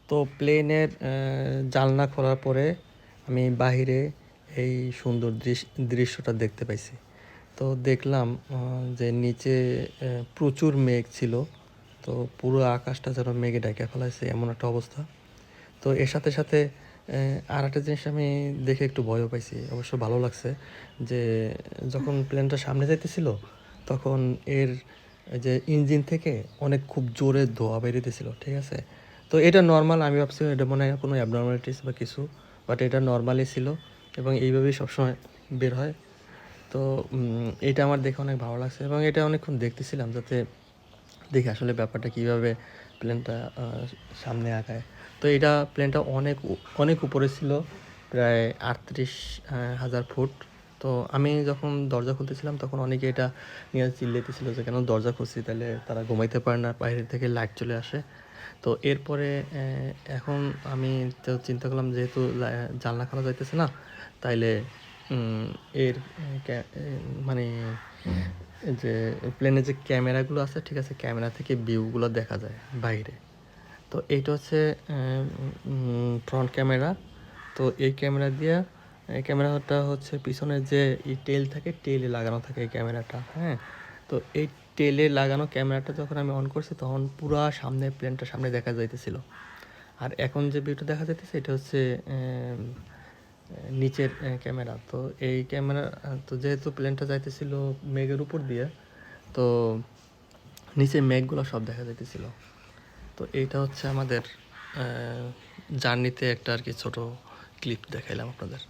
তো প্লেনের জানলা খোলার পরে আমি বাহিরে এই সুন্দর দৃশ্যটা দেখতে পাইছি। তো দেখলাম যে নিচে প্রচুর মেঘ ছিল। তো পুরো আকাশটা যেন মেঘে ঢেকে ফেলাইছে এমন একটা অবস্থা। তো এর সাথে সাথে আর একটা জিনিস আমি দেখে একটু ভয়ও পাইছি, অবশ্য ভালো লাগছে যে যখন প্লেনটা সামনে যাইতেছিল তখন এর যে ইঞ্জিন থেকে অনেক খুব জোরে ধোঁয়া বেরিয়েছিল, ঠিক আছে। তো এটা নর্মাল, আমি ভাবছি এটা মনে হয় কোনো অ্যাবনর্মালিটিস বা কিছু, বাট এটা নর্মালি ছিল এবং এইভাবেই সবসময় বের হয়। তো এটা আমার দেখে অনেক ভালো লাগছে এবং এটা অনেকক্ষণ দেখতেছিলাম যাতে দেখি আসলে ব্যাপারটা কীভাবে প্লেনটা সামনে আগায়। তো এটা প্লেনটা অনেক অনেক উপরে ছিল, প্রায় 38,000 ফুট। তো আমি যখন দরজা খুলতেছিলাম তখন অনেকে এটা নিয়ে চিল্লাইতেছিল যে কেন দরজা খুলছি, তাহলে তারা ঘুমাইতে পারে না, বাইরে থেকে লাইট চলে আসে। তো এরপরে এখন আমি তো চিন্তা করলাম যেহেতু জানলা খোলা যাইতেছে না, তাইলে এর মানে যে প্লেনের যে ক্যামেরাগুলো আছে, ঠিক আছে, ক্যামেরা থেকে ভিউগুলো দেখা যায় বাইরে। তো এইটা হচ্ছে ফ্রন্ট ক্যামেরা। তো এই ক্যামেরা দিয়ে, এই ক্যামেরাটা হচ্ছে পিছনে যে টেল থাকে, টেলে লাগানো থাকে এই ক্যামেরাটা, হ্যাঁ। তো এই টেলে লাগানো ক্যামেরাটা যখন আমি অন করছি তখন পুরা সামনে প্লেনটা সামনে দেখা যাইতেছিল। আর এখন যে ভিউটা দেখা যাইতেছে এটা হচ্ছে নিচের ক্যামেরা। তো এই ক্যামেরা, তো যেহেতু প্লেনটা যাইতেছিল মেঘের উপর দিয়ে, তো নিচে মেঘগুলো সব দেখা যাইতেছিল। তো এইটা হচ্ছে আমাদের জার্নিতে একটা আর কি ছোটো ক্লিপ দেখাইলাম আপনাদের।